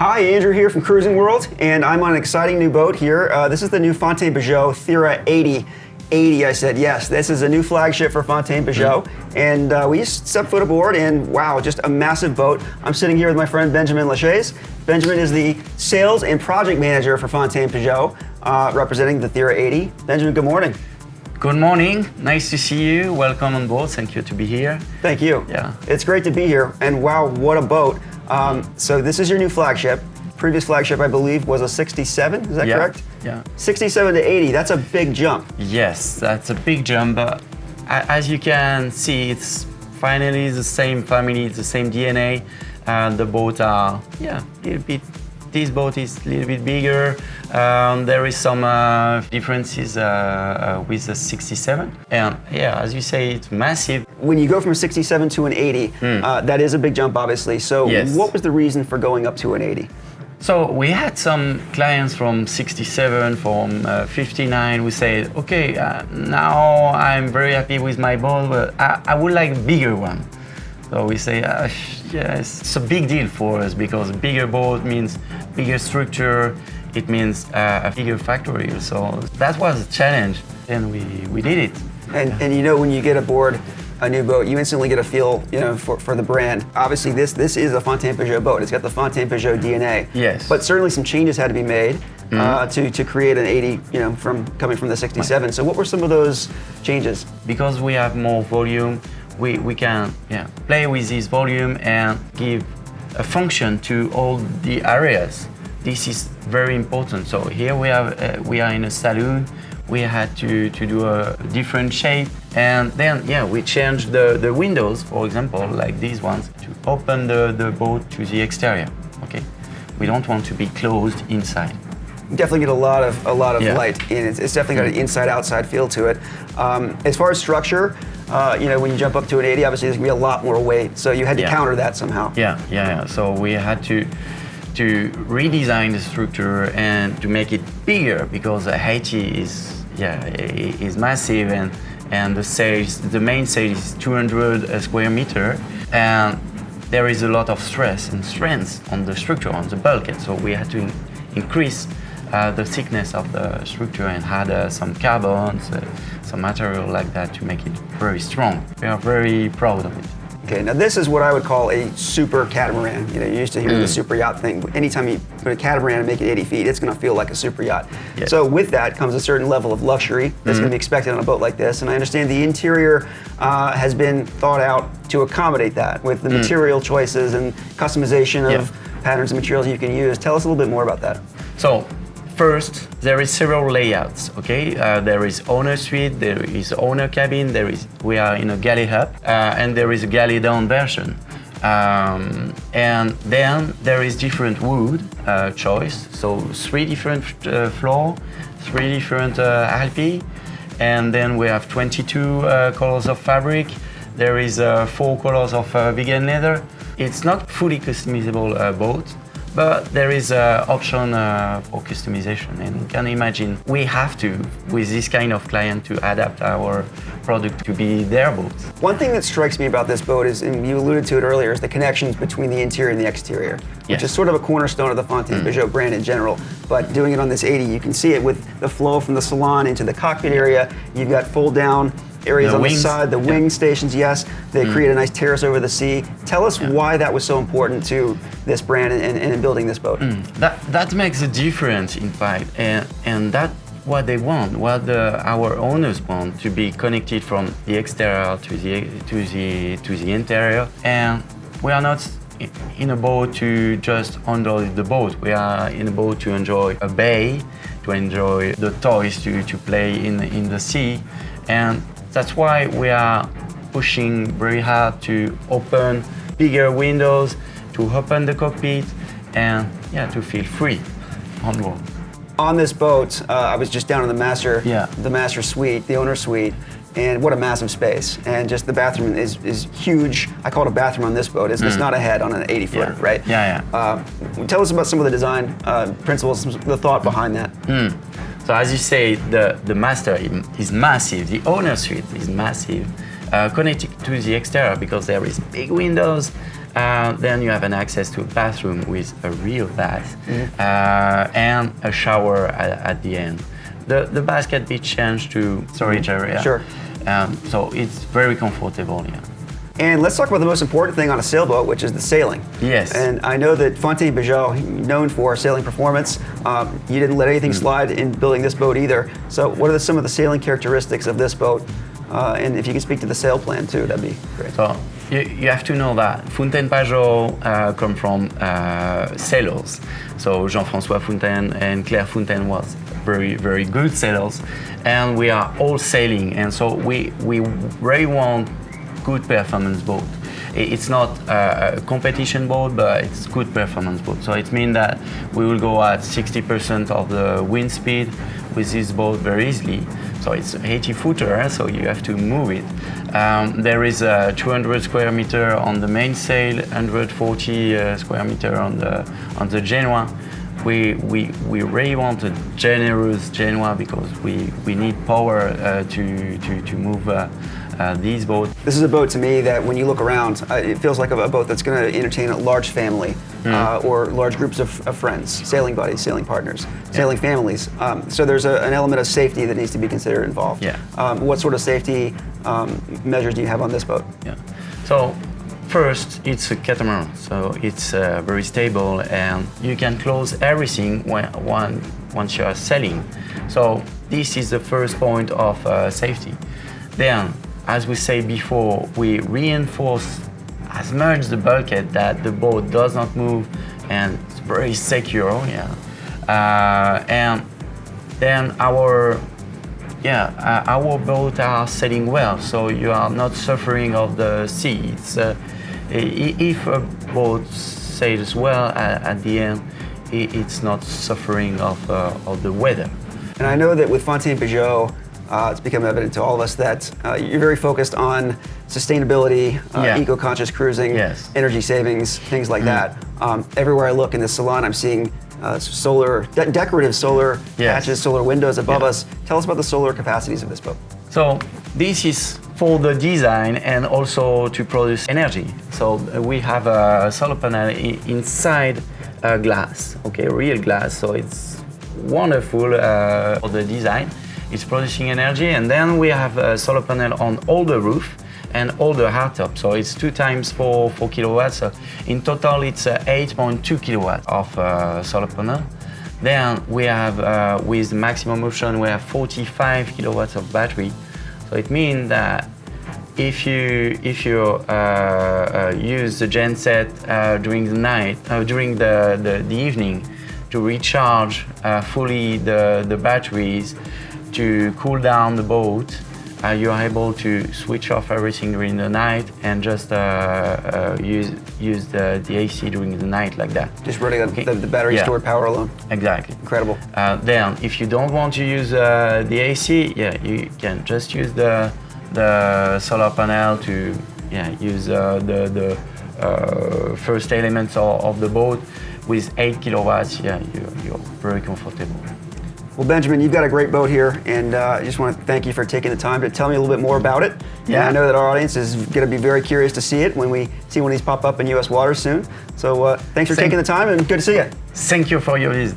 Hi, Andrew here from Cruising World, and I'm on an exciting new boat here. This is the new Fountaine Pajot Thira 80. 80, I said, yes, this is a new flagship for Fountaine Pajot. And we just stepped foot aboard, and wow, just a massive boat. I'm sitting here with my friend Benjamin Lachaise. Benjamin is the sales and project manager for Fountaine Pajot, representing the Thira 80. Benjamin, good morning. Good morning, nice to see you. Welcome on board, thank you to be here. Thank you. Yeah. It's great to be here, and wow, what a boat. So this is your new flagship. Previous flagship, I believe, was a 67, is that correct? Yeah. 67 to 80, that's a big jump. Yes, that's a big jump, but as you can see, it's finally the same family, the same DNA. The boats are, a little bit, this boat is a little bit bigger. There is some differences with the 67. And yeah, as you say, it's massive. When you go from a 67 to an 80, that is a big jump, obviously. So Yes. what was the reason for going up to an 80? So we had some clients from 67, from 59 who said, okay, now I'm very happy with my boat, but I would like a bigger one. So we say, yes, it's a big deal for us because a bigger boat means bigger structure, it means a bigger factory. So that was a challenge, and we did it. And you know, when you get aboard a new boat, you instantly get a feel, for the brand. Obviously, this is a Fountaine Pajot boat. It's got the Fountaine Pajot DNA. Yes. But certainly some changes had to be made to create an 80, from coming from the 67. Right. So what were some of those changes? Because we have more volume, we can play with this volume and give a function to all the areas. This is very important. So here we are in a saloon. We had to do a different shape, and then we changed the windows, for example, like these ones, to open the boat to the exterior. Okay, we don't want to be closed inside. You definitely get a lot of light in it. It's definitely got an inside-outside feel to it. As far as structure, when you jump up to an 80, obviously there's gonna be a lot more weight. So you had to counter that somehow. Yeah. So we had to redesign the structure and to make it bigger because the 80 is massive, and the main sail is 200 square meter, and there is a lot of stress and strength on the structure, on the bulkhead. So we had to increase the thickness of the structure and add some carbons, some material like that to make it very strong. We are very proud of it. Okay, now this is what I would call a super catamaran. You used to hear the super yacht thing. Anytime you put a catamaran and make it 80 feet, it's gonna feel like a super yacht. Yes. So with that comes a certain level of luxury that's gonna be expected on a boat like this. And I understand the interior has been thought out to accommodate that with the material choices and customization of patterns and materials you can use. Tell us a little bit more about that. So, first, there is several layouts, okay? There is owner suite, there is owner cabin, we are in a galley hub, and there is a galley down version. And then there is different wood choice, so 3 different floor, 3 different alpi, and then we have 22 colors of fabric. There is 4 colors of vegan leather. It's not fully customizable boat, but there is an option for customization, and you can imagine we have to, with this kind of client, to adapt our product to be their boat. One thing that strikes me about this boat is, and you alluded to it earlier, is the connections between the interior and the exterior, which is sort of a cornerstone of the Fountaine Pajot brand in general. But doing it on this 80, you can see it with the flow from the salon into the cockpit area. You've got fold down areas on the side, the wing stations, they create a nice terrace over the sea. Tell us why that was so important to this brand and in building this boat. That makes a difference, in fact, and that's what they want, what our owners want, to be connected from the exterior to the interior. And we are not in a boat to just enjoy the boat. We are in a boat to enjoy a bay, to enjoy the toys, to play in the sea. And that's why we are pushing very hard to open bigger windows, to open the cockpit, and to feel free on board. On this boat, I was just down in the master suite, the owner suite, and what a massive space. And just the bathroom is huge. I call it a bathroom on this boat. It's not a head on an 80-footer, right? Tell us about some of the design principles, the thought behind that. So as you say, the master is massive, the owner suite is massive, connected to the exterior because there is big windows, Then you have an access to a bathroom with a real bath and a shower at the end. The bath can be changed to storage area. Sure. So it's very comfortable. Yeah. And let's talk about the most important thing on a sailboat, which is the sailing. Yes. And I know that Fountaine Pajot, known for sailing performance, you didn't let anything slide in building this boat either. So what are some of the sailing characteristics of this boat? And if you can speak to the sail plan too, that'd be great. So you have to know that Fountaine Pajot come from sailors. So Jean-François Fountaine and Claire Fountaine was very, very good sailors. And we are all sailing. And so we really want good performance boat. It's not a competition boat, but it's good performance boat. So it means that we will go at 60% of the wind speed with this boat very easily. So it's 80-footer, so you have to move it. There is a 200 square meter on the mainsail, 140 square meter on the Genoa. We really want a generous Genoa because we need power to move these boats. This is a boat to me that when you look around, it feels like a boat that's going to entertain a large family or large groups of friends, sailing buddies, sailing partners, sailing families. So there's an element of safety that needs to be considered involved. Yeah. What sort of safety measures do you have on this boat? Yeah. So first, it's a catamaran, so it's very stable and you can close everything once you are sailing. So this is the first point of safety. Then, as we said before, we reinforce as much the bulkhead that the boat does not move and it's very secure. And then our boats are sailing well, so you are not suffering of the sea. If a boat sails well at the end, it's not suffering of the weather. And I know that with Fountaine Pajot, it's become evident to all of us that you're very focused on sustainability, eco-conscious cruising, energy savings, things like that. Everywhere I look in this salon, I'm seeing decorative solar patches, solar windows above us. Tell us about the solar capacities of this boat. So this is for the design and also to produce energy. So we have a solar panel inside glass, real glass. So it's wonderful for the design. It's producing energy, and then we have a solar panel on all the roof and all the hardtop. So it's 2 times 4 kilowatts. So in total, it's 8.2 kilowatts of solar panel. Then we have, with maximum option, we have 45 kilowatts of battery. So it means that if you use the genset during the night, during the evening, to recharge fully the batteries, to cool down the boat, you are able to switch off everything during the night and just use the AC during the night like that. Just running the battery stored power alone. Exactly. Incredible. Then, if you don't want to use the AC, you can just use the solar panel to use the first elements of the boat with 8 kilowatts. You're very comfortable. Well, Benjamin, you've got a great boat here, and I just want to thank you for taking the time to tell me a little bit more about it. Yeah. And I know that our audience is going to be very curious to see it when we see one of these pop up in U.S. waters soon. So thanks for taking the time, and good to see you. Thank you for your visit.